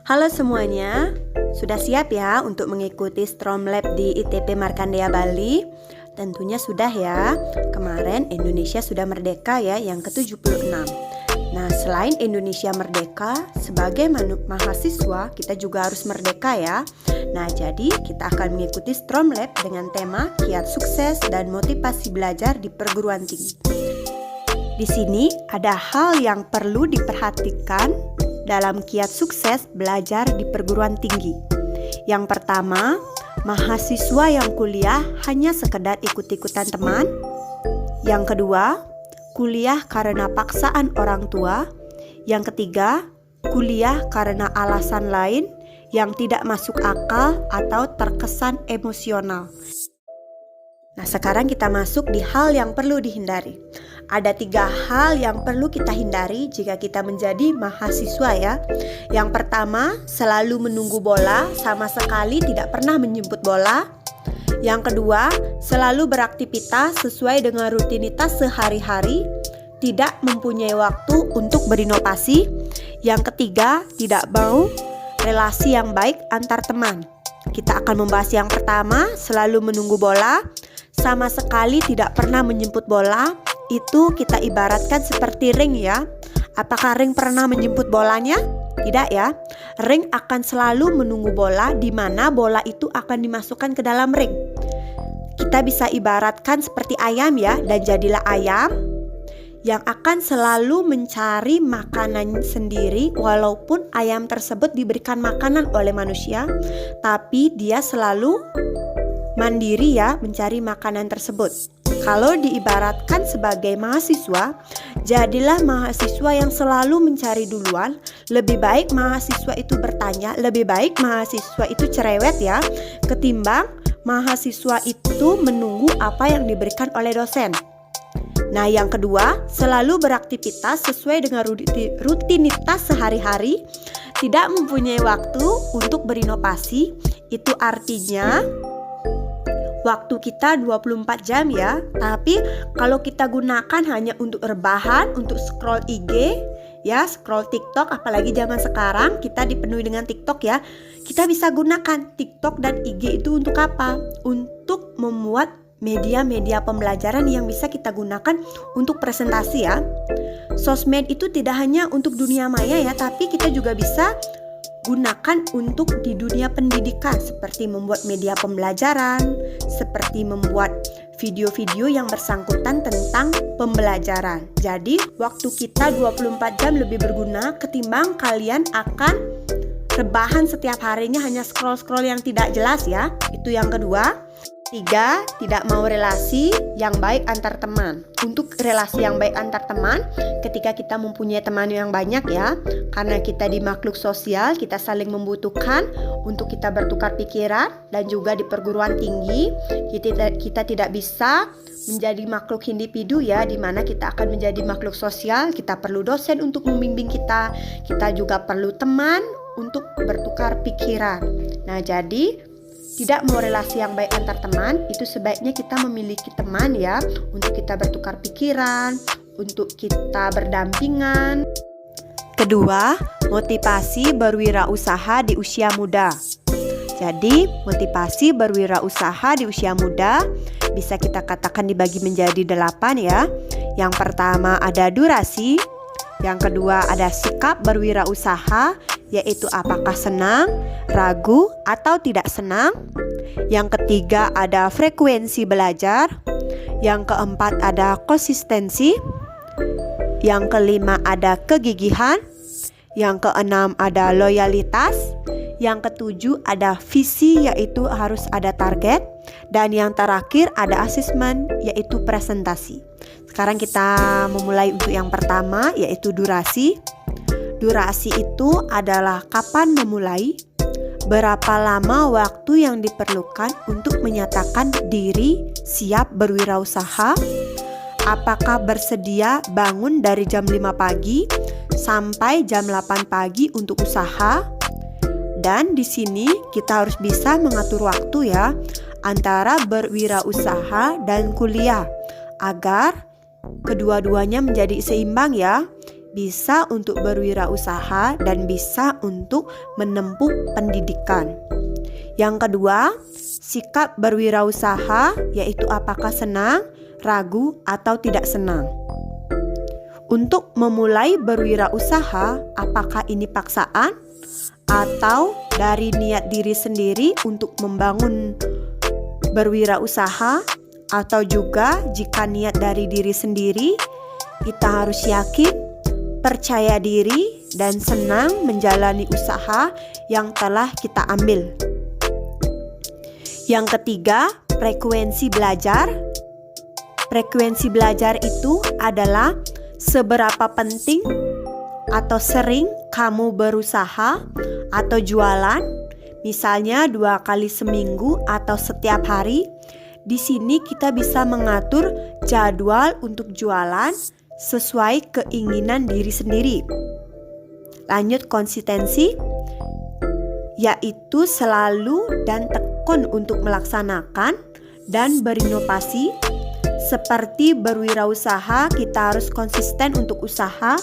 Halo semuanya, sudah siap ya untuk mengikuti Stromlab di ITP Markandeya Bali? Tentunya sudah ya. Kemarin Indonesia sudah merdeka ya, yang ke-76. Nah, selain Indonesia merdeka, sebagai mahasiswa kita juga harus merdeka ya. Nah, jadi kita akan mengikuti Stromlab dengan tema kiat sukses dan motivasi belajar di perguruan tinggi. Di sini ada hal yang perlu diperhatikan dalam kiat sukses belajar di perguruan tinggi. Yang pertama, mahasiswa yang kuliah hanya sekedar ikut-ikutan teman. Yang kedua, kuliah karena paksaan orang tua. Yang ketiga, kuliah karena alasan lain yang tidak masuk akal atau terkesan emosional. Nah, sekarang kita masuk di hal yang perlu dihindari. Ada 3 hal yang perlu kita hindari jika kita menjadi mahasiswa ya. Yang pertama, selalu menunggu bola, sama sekali tidak pernah menjemput bola. Yang kedua, selalu beraktivitas sesuai dengan rutinitas sehari-hari, tidak mempunyai waktu untuk berinovasi. Yang ketiga, tidak mau relasi yang baik antar teman. Kita akan membahas yang pertama, selalu menunggu bola, sama sekali tidak pernah menjemput bola. Itu kita ibaratkan seperti ring ya. Apakah ring pernah menjemput bolanya? Tidak ya. Ring akan selalu menunggu bola, di mana bola itu akan dimasukkan ke dalam ring. Kita bisa ibaratkan seperti ayam ya, dan jadilah ayam yang akan selalu mencari makanan sendiri. Walaupun ayam tersebut diberikan makanan oleh manusia, tapi dia selalu mandiri ya, mencari makanan tersebut. Kalau diibaratkan sebagai mahasiswa, jadilah mahasiswa yang selalu mencari duluan. Lebih baik mahasiswa itu bertanya, lebih baik mahasiswa itu cerewet ya, ketimbang mahasiswa itu menunggu apa yang diberikan oleh dosen. Nah, yang kedua, selalu beraktivitas sesuai dengan rutinitas sehari-hari, tidak mempunyai waktu untuk berinovasi. Itu artinya waktu kita 24 jam ya. Tapi kalau kita gunakan hanya untuk rebahan, untuk scroll IG ya, scroll TikTok, apalagi zaman sekarang kita dipenuhi dengan TikTok ya. Kita bisa gunakan TikTok dan IG itu untuk apa? Untuk membuat media-media pembelajaran yang bisa kita gunakan untuk presentasi ya. Sosmed itu tidak hanya untuk dunia maya ya, tapi kita juga bisa gunakan untuk di dunia pendidikan, seperti membuat media pembelajaran, seperti membuat video-video yang bersangkutan tentang pembelajaran. Jadi waktu kita 24 jam lebih berguna ketimbang kalian akan rebahan setiap harinya hanya scroll-scroll yang tidak jelas ya. Itu yang kedua. 3, tidak mau relasi yang baik antar teman. Untuk relasi yang baik antar teman, ketika kita mempunyai teman yang banyak ya, karena kita di makhluk sosial, kita saling membutuhkan untuk kita bertukar pikiran. Dan juga di perguruan tinggi, kita tidak bisa menjadi makhluk individu ya, dimana kita akan menjadi makhluk sosial. Kita perlu dosen untuk membimbing kita, kita juga perlu teman untuk bertukar pikiran. Nah, jadi tidak mau relasi yang baik antar teman, itu sebaiknya kita memiliki teman ya, untuk kita bertukar pikiran, untuk kita berdampingan. Kedua, motivasi berwirausaha di usia muda. Jadi, motivasi berwirausaha di usia muda bisa kita katakan dibagi menjadi 8 ya. Yang pertama ada durasi, yang kedua ada sikap berwirausaha, yaitu apakah senang, ragu, atau tidak senang. Yang ketiga ada frekuensi belajar. Yang keempat ada konsistensi. Yang kelima ada kegigihan. Yang keenam ada loyalitas. Yang ketujuh ada visi, yaitu harus ada target. Dan yang terakhir ada asesmen, yaitu presentasi. Sekarang kita memulai untuk yang pertama, yaitu durasi. Durasi itu adalah kapan memulai, berapa lama waktu yang diperlukan untuk menyatakan diri siap berwirausaha, apakah bersedia bangun dari jam 5 pagi sampai jam 8 pagi untuk usaha. Dan di sini kita harus bisa mengatur waktu ya, antara berwirausaha dan kuliah, agar kedua-duanya menjadi seimbang ya. bisa untuk berwirausaha, dan bisa untuk menempuh pendidikan. Yang kedua, sikap berwirausaha yaitu apakah senang, ragu, atau tidak senang. Untuk memulai berwirausaha, apakah ini paksaan atau dari niat diri sendiri untuk membangun berwirausaha, atau juga jika niat dari diri sendiri, kita harus yakin, percaya diri, dan senang menjalani usaha yang telah kita ambil. Yang ketiga, frekuensi belajar. Frekuensi belajar itu adalah seberapa penting atau sering kamu berusaha atau jualan, misalnya 2 kali seminggu atau setiap hari. Di sini kita bisa mengatur jadwal untuk jualan sesuai keinginan diri sendiri. Lanjut, konsistensi, yaitu selalu dan tekun untuk melaksanakan dan berinovasi. Seperti berwirausaha, kita harus konsisten untuk usaha,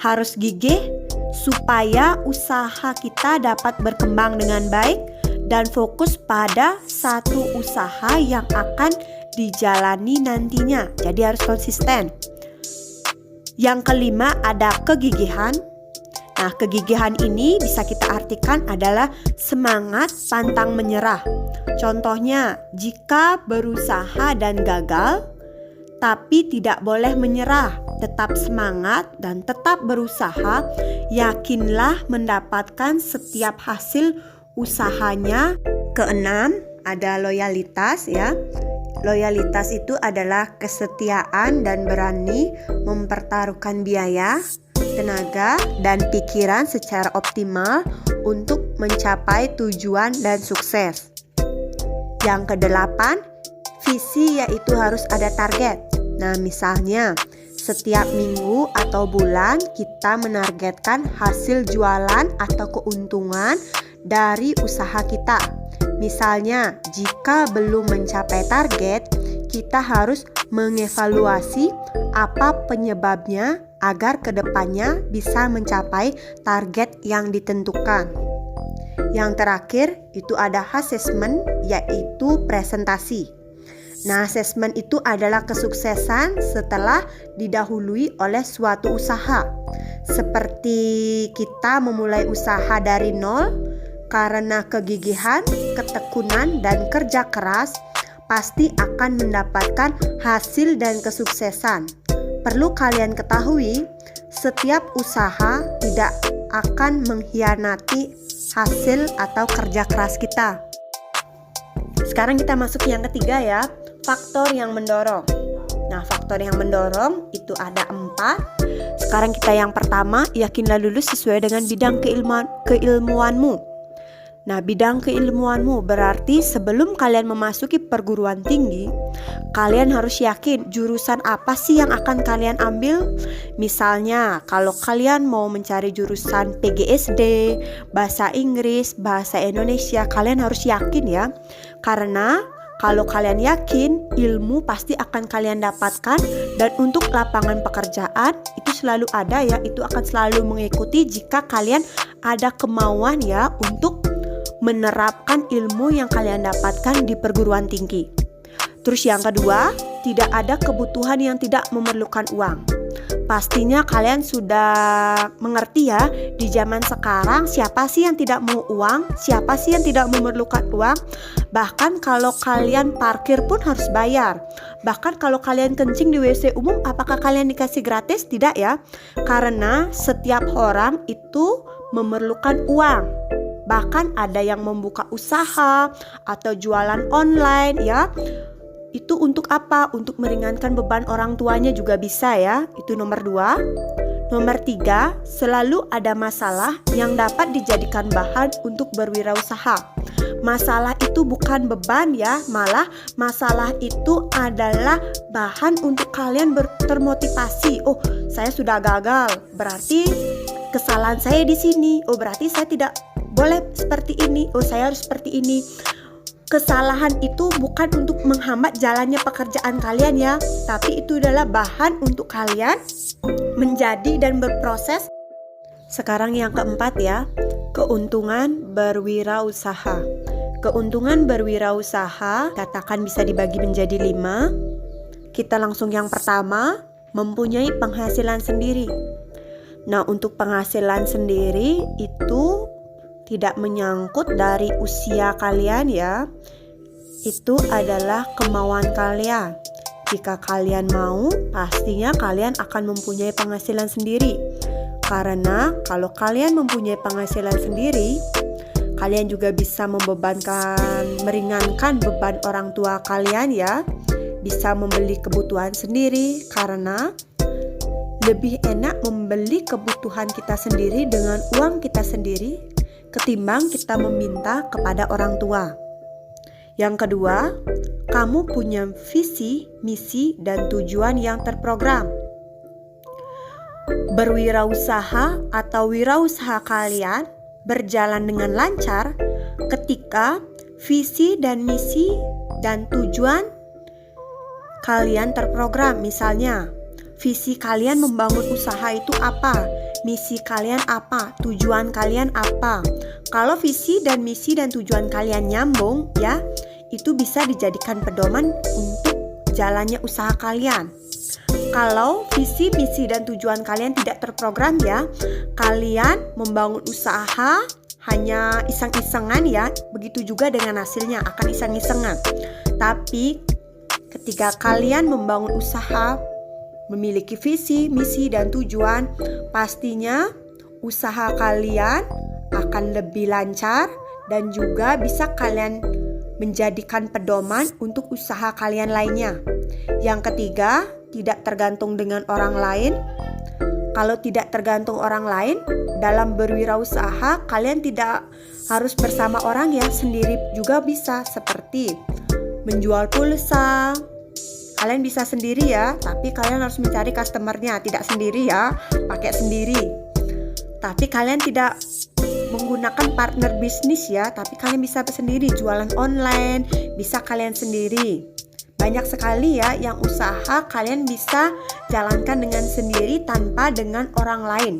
harus gigih supaya usaha kita dapat berkembang dengan baik dan fokus pada satu usaha yang akan dijalani nantinya. Jadi harus konsisten. Yang kelima ada kegigihan. Nah, kegigihan ini bisa kita artikan adalah semangat pantang menyerah. Contohnya, jika berusaha dan gagal, tapi tidak boleh menyerah, tetap semangat dan tetap berusaha, yakinlah mendapatkan setiap hasil usahanya. Keenam, ada loyalitas ya. Loyalitas itu adalah kesetiaan dan berani mempertaruhkan biaya, tenaga, dan pikiran secara optimal untuk mencapai tujuan dan sukses. Yang kedelapan, visi, yaitu harus ada target. Nah, misalnya setiap minggu atau bulan kita menargetkan hasil jualan atau keuntungan dari usaha kita. Misalnya, jika belum mencapai target, kita harus mengevaluasi apa penyebabnya agar kedepannya bisa mencapai target yang ditentukan. Yang terakhir itu ada assessment, yaitu presentasi. Nah, asesmen itu adalah kesuksesan setelah didahului oleh suatu usaha. Seperti kita memulai usaha dari nol, karena kegigihan, ketekunan, dan kerja keras, pasti akan mendapatkan hasil dan kesuksesan. Perlu kalian ketahui, setiap usaha tidak akan mengkhianati hasil atau kerja keras kita. Sekarang kita masuk yang ketiga ya, faktor yang mendorong. Nah, faktor yang mendorong itu ada 4. Sekarang kita yang pertama, yakinlah lulus sesuai dengan bidang keilmuanmu. Nah, bidang keilmuanmu berarti sebelum kalian memasuki perguruan tinggi, kalian harus yakin jurusan apa sih yang akan kalian ambil. Misalnya, kalau kalian mau mencari jurusan PGSD, bahasa Inggris, bahasa Indonesia, kalian harus yakin ya. Karena kalau kalian yakin, ilmu pasti akan kalian dapatkan, dan untuk lapangan pekerjaan itu selalu ada ya, itu akan selalu mengikuti jika kalian ada kemauan ya untuk menerapkan ilmu yang kalian dapatkan di perguruan tinggi. Terus yang kedua, tidak ada kebutuhan yang tidak memerlukan uang. Pastinya kalian sudah mengerti ya, di zaman sekarang siapa sih yang tidak mau uang, siapa sih yang tidak memerlukan uang. Bahkan kalau kalian parkir pun harus bayar. Bahkan kalau kalian kencing di WC umum, apakah kalian dikasih gratis? Tidak ya, karena setiap orang itu memerlukan uang. Bahkan ada yang membuka usaha atau jualan online ya. Itu untuk apa? Untuk meringankan beban orang tuanya juga bisa ya. Itu nomor 2. Nomor 3, selalu ada masalah yang dapat dijadikan bahan untuk berwirausaha. Masalah itu bukan beban ya, malah masalah itu adalah bahan untuk kalian termotivasi. Oh, saya sudah gagal, berarti kesalahan saya di sini. Oh, berarti saya tidak boleh seperti ini. Oh, saya harus seperti ini. Kesalahan itu bukan untuk menghambat jalannya pekerjaan kalian ya, tapi itu adalah bahan untuk kalian menjadi dan berproses. Sekarang yang keempat ya, keuntungan berwirausaha. Keuntungan berwirausaha katakan bisa dibagi menjadi 5. Kita langsung yang pertama, mempunyai penghasilan sendiri. Nah, untuk penghasilan sendiri itu tidak menyangkut dari usia kalian ya. Itu adalah kemauan kalian. Jika kalian mau, pastinya kalian akan mempunyai penghasilan sendiri. Karena kalau kalian mempunyai penghasilan sendiri, kalian juga bisa meringankan beban orang tua kalian ya. Bisa membeli kebutuhan sendiri karena lebih enak membeli kebutuhan kita sendiri dengan uang kita sendiri ketimbang kita meminta kepada orang tua. Yang kedua, kamu punya visi, misi, dan tujuan yang terprogram. Berwirausaha atau wirausaha kalian berjalan dengan lancar ketika visi dan misi dan tujuan kalian terprogram. Misalnya, visi kalian membangun usaha itu apa? Misi kalian apa? Tujuan kalian apa? Kalau visi dan misi dan tujuan kalian nyambung ya, itu bisa dijadikan pedoman untuk jalannya usaha kalian. Kalau visi, misi, dan tujuan kalian tidak terprogram ya, kalian membangun usaha hanya iseng-isengan ya, begitu juga dengan hasilnya akan iseng-isengan. Tapi ketika kalian membangun usaha, memiliki visi, misi, dan tujuan, pastinya usaha kalian akan lebih lancar dan juga bisa kalian menjadikan pedoman untuk usaha kalian lainnya. Yang ketiga, tidak tergantung dengan orang lain. Kalau tidak tergantung orang lain, dalam berwirausaha kalian tidak harus bersama orang ya, sendiri juga bisa. Seperti menjual pulsa, kalian bisa sendiri ya, tapi kalian harus mencari customernya, tidak sendiri ya, pakai sendiri. Tapi kalian tidak menggunakan partner bisnis ya, tapi kalian bisa sendiri, jualan online, bisa kalian sendiri. Banyak sekali ya yang usaha kalian bisa jalankan dengan sendiri tanpa dengan orang lain.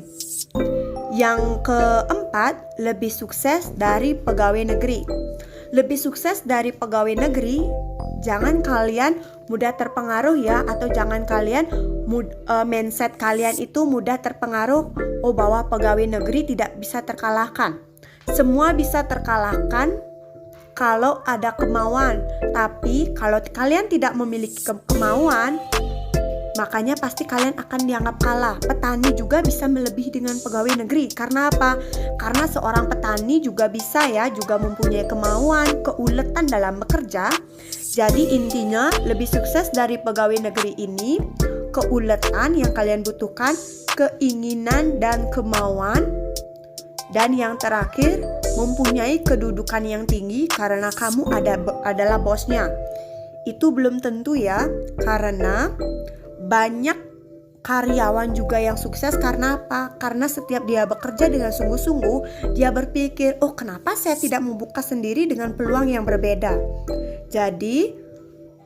Yang keempat, lebih sukses dari pegawai negeri. Lebih sukses dari pegawai negeri, jangan kalian mudah terpengaruh ya, atau jangan kalian mindset kalian itu mudah terpengaruh bahwa pegawai negeri tidak bisa terkalahkan. Semua bisa terkalahkan kalau ada kemauan. Tapi kalau kalian tidak memiliki kemauan, makanya pasti kalian akan dianggap kalah. Petani juga bisa melebihi dengan pegawai negeri. Karena apa? Karena seorang petani juga bisa ya, juga mempunyai kemauan, keuletan dalam bekerja. Jadi intinya lebih sukses dari pegawai negeri ini, keuletan yang kalian butuhkan, keinginan dan kemauan. Dan yang terakhir, mempunyai kedudukan yang tinggi karena kamu adalah bosnya. Itu belum tentu ya, karena banyak karyawan juga yang sukses. Karena apa? Karena setiap dia bekerja dengan sungguh-sungguh, dia berpikir, kenapa saya tidak membuka sendiri dengan peluang yang berbeda. Jadi,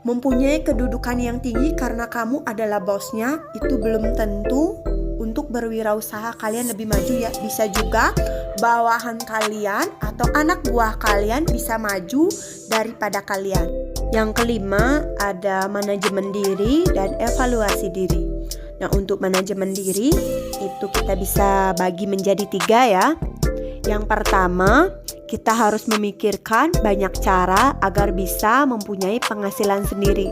mempunyai kedudukan yang tinggi karena kamu adalah bosnya, itu belum tentu untuk berwirausaha kalian lebih maju ya. Bisa juga bawahan kalian atau anak buah kalian bisa maju daripada kalian. Yang kelima, ada manajemen diri dan evaluasi diri. Nah, untuk manajemen diri itu kita bisa bagi menjadi 3 ya. Yang pertama, kita harus memikirkan banyak cara agar bisa mempunyai penghasilan sendiri.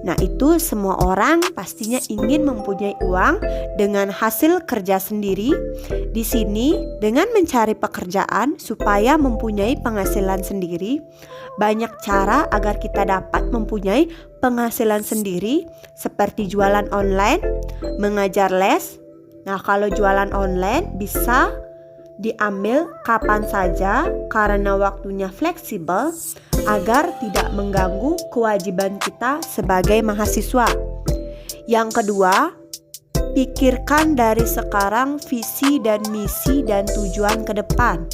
Nah, itu semua orang pastinya ingin mempunyai uang dengan hasil kerja sendiri. Di sini, dengan mencari pekerjaan supaya mempunyai penghasilan sendiri, banyak cara agar kita dapat mempunyai penghasilan sendiri, seperti jualan online, mengajar les. Nah, kalau jualan online bisa diambil kapan saja karena waktunya fleksibel agar tidak mengganggu kewajiban kita sebagai mahasiswa. Yang kedua, pikirkan dari sekarang visi dan misi dan tujuan ke depan.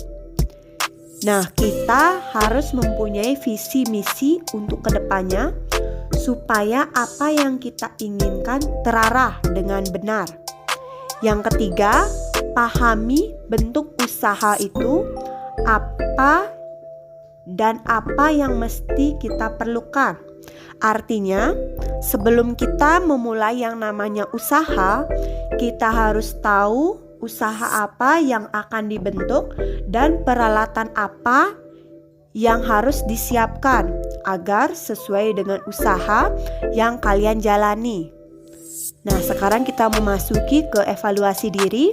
Nah, kita harus mempunyai visi misi untuk kedepannya supaya apa yang kita inginkan terarah dengan benar. Yang ketiga, pahami bentuk usaha itu apa dan apa yang mesti kita perlukan. Artinya, sebelum kita memulai yang namanya usaha, kita harus tahu usaha apa yang akan dibentuk dan peralatan apa yang harus disiapkan agar sesuai dengan usaha yang kalian jalani. Nah, sekarang kita memasuki ke evaluasi diri.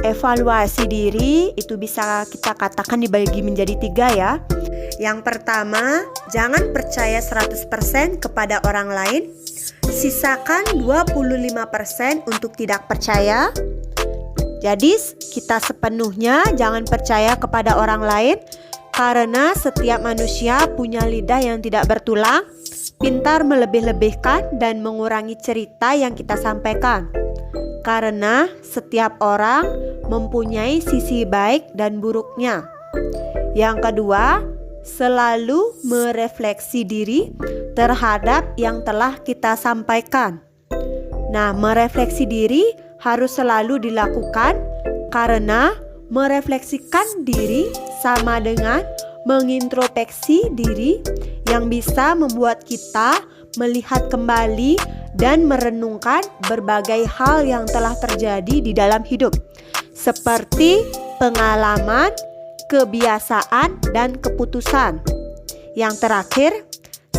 Evaluasi diri itu bisa kita katakan dibagi menjadi 3 ya. Yang pertama, jangan percaya 100% kepada orang lain. Sisakan 25% untuk tidak percaya. Jadi kita sepenuhnya jangan percaya kepada orang lain, karena setiap manusia punya lidah yang tidak bertulang, pintar melebih-lebihkan dan mengurangi cerita yang kita sampaikan. Karena setiap orang mempunyai sisi baik dan buruknya. Yang kedua, selalu merefleksi diri terhadap yang telah kita sampaikan. Nah, merefleksi diri harus selalu dilakukan karena merefleksikan diri sama dengan mengintrospeksi diri yang bisa membuat kita melihat kembali dan merenungkan berbagai hal yang telah terjadi di dalam hidup, seperti pengalaman, kebiasaan, dan keputusan. Yang terakhir,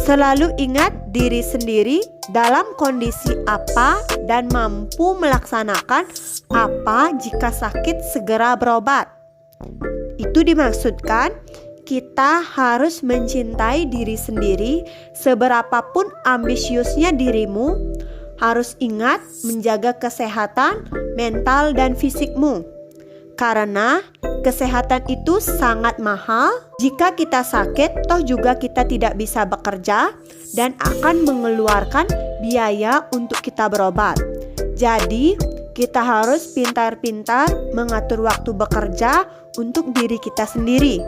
selalu ingat diri sendiri dalam kondisi apa dan mampu melaksanakan apa jika sakit segera berobat. Itu dimaksudkan kita harus mencintai diri sendiri. Seberapapun ambisiusnya dirimu, harus ingat menjaga kesehatan mental dan fisikmu. Karena kesehatan itu sangat mahal. Jika kita sakit, toh juga kita tidak bisa bekerja dan akan mengeluarkan biaya untuk kita berobat. Jadi, kita harus pintar-pintar mengatur waktu bekerja untuk diri kita sendiri.